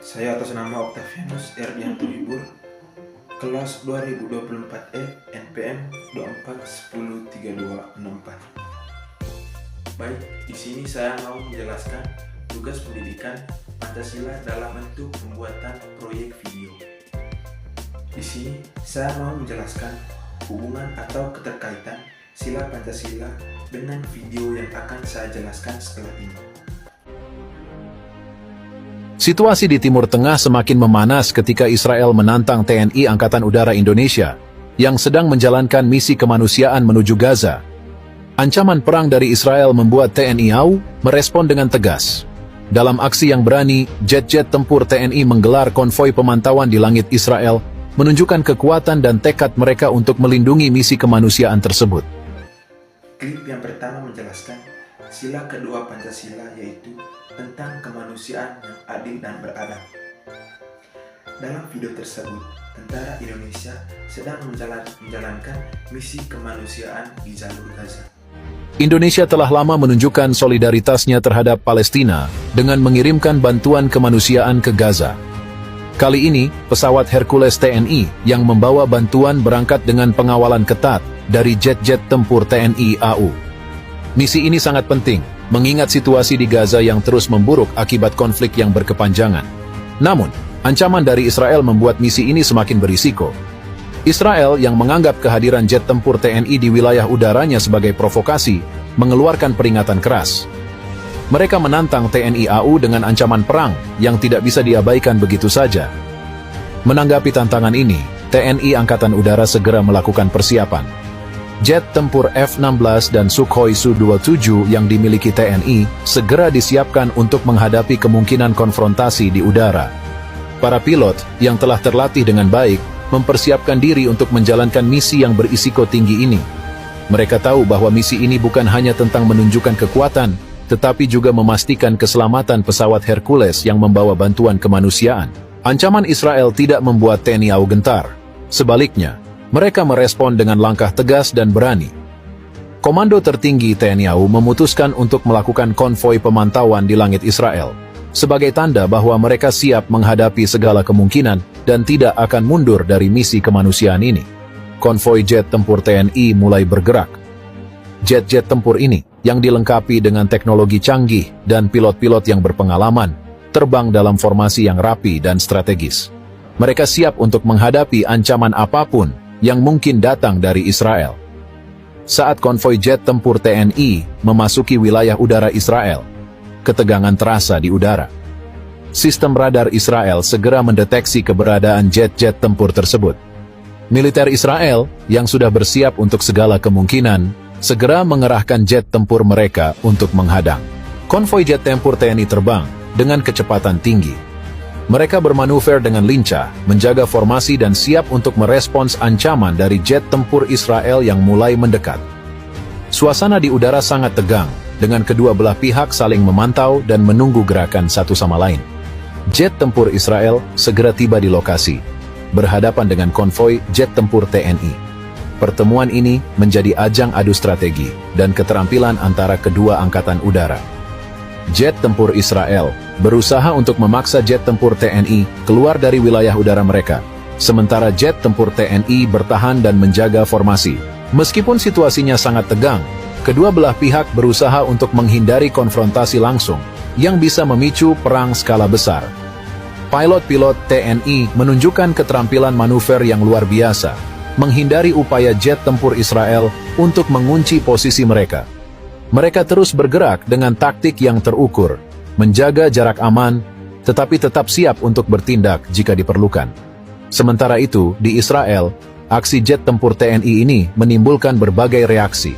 Saya atas nama Octavianus Erdianto Hibur, kelas 2024E NPM 24103264. Baik, di sini saya mau menjelaskan tugas pendidikan Pancasila dalam bentuk pembuatan proyek video. Di sini saya mau menjelaskan hubungan atau keterkaitan sila Pancasila dengan video yang akan saya jelaskan setelah ini. Situasi di Timur Tengah semakin memanas ketika Israel menantang TNI Angkatan Udara Indonesia yang sedang menjalankan misi kemanusiaan menuju Gaza. Ancaman perang dari Israel membuat TNI AU merespon dengan tegas. Dalam aksi yang berani, jet-jet tempur TNI menggelar konvoi pemantauan di langit Israel, menunjukkan kekuatan dan tekad mereka untuk melindungi misi kemanusiaan tersebut. Klip yang pertama menjelaskan sila kedua Pancasila, yaitu tentang kemanusiaan yang adil dan beradab. Dalam video tersebut, tentara Indonesia sedang menjalankan misi kemanusiaan di jalur Gaza. Indonesia telah lama menunjukkan solidaritasnya terhadap Palestina dengan mengirimkan bantuan kemanusiaan ke Gaza. Kali ini, pesawat Hercules TNI yang membawa bantuan berangkat dengan pengawalan ketat dari jet-jet tempur TNI AU. Misi ini sangat penting, mengingat situasi di Gaza yang terus memburuk akibat konflik yang berkepanjangan. Namun, ancaman dari Israel membuat misi ini semakin berisiko. Israel yang menganggap kehadiran jet tempur TNI di wilayah udaranya sebagai provokasi, mengeluarkan peringatan keras. Mereka menantang TNI AU dengan ancaman perang yang tidak bisa diabaikan begitu saja. Menanggapi tantangan ini, TNI Angkatan Udara segera melakukan persiapan. Jet tempur F-16 dan Sukhoi Su-27 yang dimiliki TNI segera disiapkan untuk menghadapi kemungkinan konfrontasi di udara. Para pilot yang telah terlatih dengan baik mempersiapkan diri untuk menjalankan misi yang berisiko tinggi ini. Mereka tahu bahwa misi ini bukan hanya tentang menunjukkan kekuatan, tetapi juga memastikan keselamatan pesawat Hercules yang membawa bantuan kemanusiaan. Ancaman Israel tidak membuat TNI AU gentar. Sebaliknya, mereka merespon dengan langkah tegas dan berani. Komando tertinggi TNI AU memutuskan untuk melakukan konvoi pemantauan di langit Israel, sebagai tanda bahwa mereka siap menghadapi segala kemungkinan dan tidak akan mundur dari misi kemanusiaan ini. Konvoi jet tempur TNI mulai bergerak. Jet-jet tempur ini, yang dilengkapi dengan teknologi canggih dan pilot-pilot yang berpengalaman, terbang dalam formasi yang rapi dan strategis. Mereka siap untuk menghadapi ancaman apapun yang mungkin datang dari Israel. Saat konvoi jet tempur TNI memasuki wilayah udara Israel, ketegangan terasa di udara. Sistem radar Israel segera mendeteksi keberadaan jet-jet tempur tersebut. Militer Israel, yang sudah bersiap untuk segala kemungkinan, segera mengerahkan jet tempur mereka untuk menghadang. Konvoi jet tempur TNI terbang dengan kecepatan tinggi. Mereka bermanuver dengan lincah, menjaga formasi dan siap untuk merespons ancaman dari jet tempur Israel yang mulai mendekat. Suasana di udara sangat tegang, dengan kedua belah pihak saling memantau dan menunggu gerakan satu sama lain. Jet tempur Israel segera tiba di lokasi, berhadapan dengan konvoi jet tempur TNI. Pertemuan ini menjadi ajang adu strategi dan keterampilan antara kedua angkatan udara. Jet tempur Israel berusaha untuk memaksa jet tempur TNI keluar dari wilayah udara mereka, sementara jet tempur TNI bertahan dan menjaga formasi. Meskipun situasinya sangat tegang, kedua belah pihak berusaha untuk menghindari konfrontasi langsung yang bisa memicu perang skala besar. Pilot-pilot TNI menunjukkan keterampilan manuver yang luar biasa, menghindari upaya jet tempur Israel untuk mengunci posisi mereka. Mereka terus bergerak dengan taktik yang terukur, menjaga jarak aman, tetapi tetap siap untuk bertindak jika diperlukan. Sementara itu, di Israel, aksi jet tempur TNI ini menimbulkan berbagai reaksi.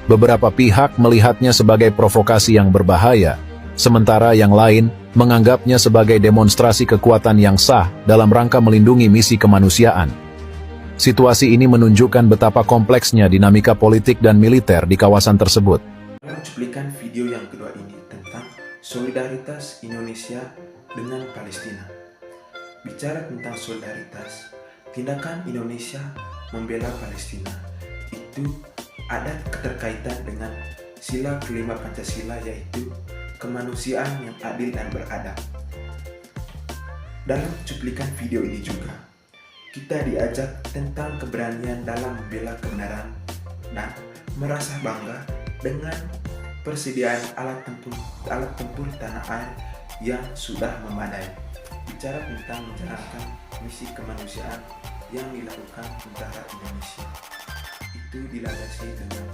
Beberapa pihak melihatnya sebagai provokasi yang berbahaya, sementara yang lain menganggapnya sebagai demonstrasi kekuatan yang sah dalam rangka melindungi misi kemanusiaan. Situasi ini menunjukkan betapa kompleksnya dinamika politik dan militer di kawasan tersebut. Dalam cuplikan video yang kedua ini tentang solidaritas Indonesia dengan Palestina. Bicara tentang solidaritas, tindakan Indonesia membela Palestina itu ada keterkaitan dengan sila kelima Pancasila, yaitu kemanusiaan yang adil dan beradab. Dalam cuplikan video ini juga, kita diajak tentang keberanian dalam membela kebenaran dan merasa bangga dengan persediaan alat tempur tanah air yang sudah memadai. Bicara tentang menjalankan misi kemanusiaan yang dilakukan tentara Indonesia, itu dilandasi dengan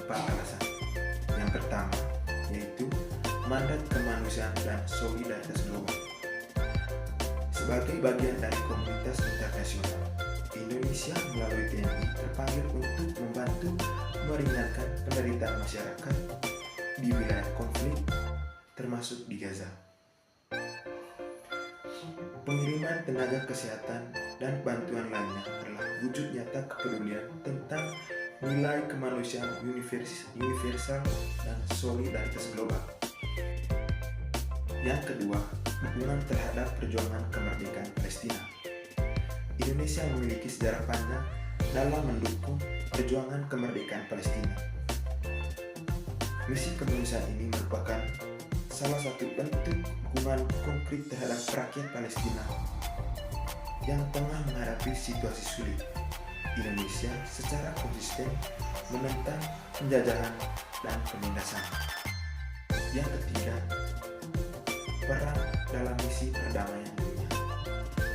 4 alasan. Yang pertama, yaitu mandat kemanusiaan dan solidaritas global. Sebagai bagian dari komunitas internasional, Indonesia melalui TNI terpanggil untuk membantu meringankan penderitaan masyarakat di wilayah konflik, termasuk di Gaza. Pengiriman tenaga kesehatan dan bantuan lainnya adalah wujud nyata kepedulian tentang nilai kemanusiaan universal dan solidaritas global. Yang kedua, dukungan terhadap perjuangan kemerdekaan Palestina. Indonesia memiliki sejarah panjang dalam mendukung perjuangan kemerdekaan Palestina. Misi kemanusiaan ini merupakan salah satu bentuk dukungan konkret terhadap rakyat Palestina yang tengah menghadapi situasi sulit. Indonesia secara konsisten menentang penjajahan dan penindasan. Yang ketiga, peran dalam misi perdamaian dunia.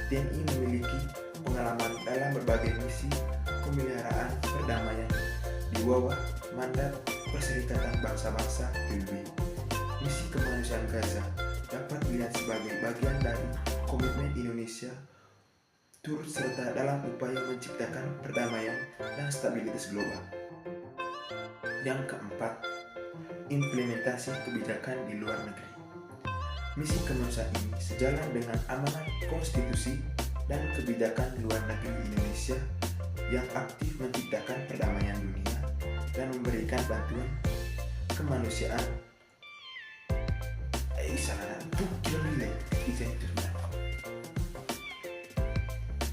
TNI memiliki pengalaman dalam berbagai misi pemeliharaan perdamaian di bawah mandat Perserikatan Bangsa-Bangsa PBB. Misi kemanusiaan Gaza dapat dilihat sebagai bagian dari komitmen Indonesia turut serta dalam upaya menciptakan perdamaian dan stabilitas global. Yang keempat, implementasi kebijakan di luar negeri. Misi kemanusiaan ini sejalan dengan amanat konstitusi dan kebijakan luar negeri Indonesia yang aktif menciptakan perdamaian dunia dan memberikan bantuan kemanusiaan.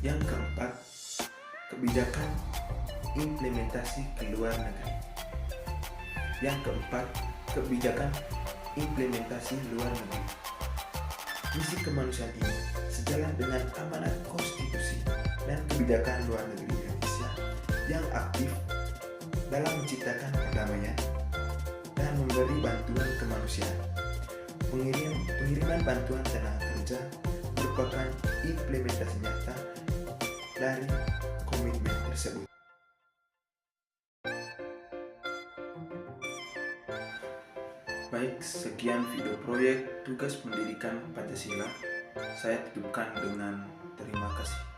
Yang keempat, kebijakan implementasi ke luar negeri. Yang keempat, kebijakan implementasi luar negeri. Misi kemanusiaan ini sejalan dengan amanat konstitusi dan kebijakan luar negeri Indonesia yang aktif dalam menciptakan perdamaian dan memberi bantuan kemanusiaan. Pengiriman bantuan tenaga kerja merupakan implementasi nyata dari komitmen tersebut. Baik, sekian video proyek tugas pendidikan Pancasila. Saya tutupkan dengan terima kasih.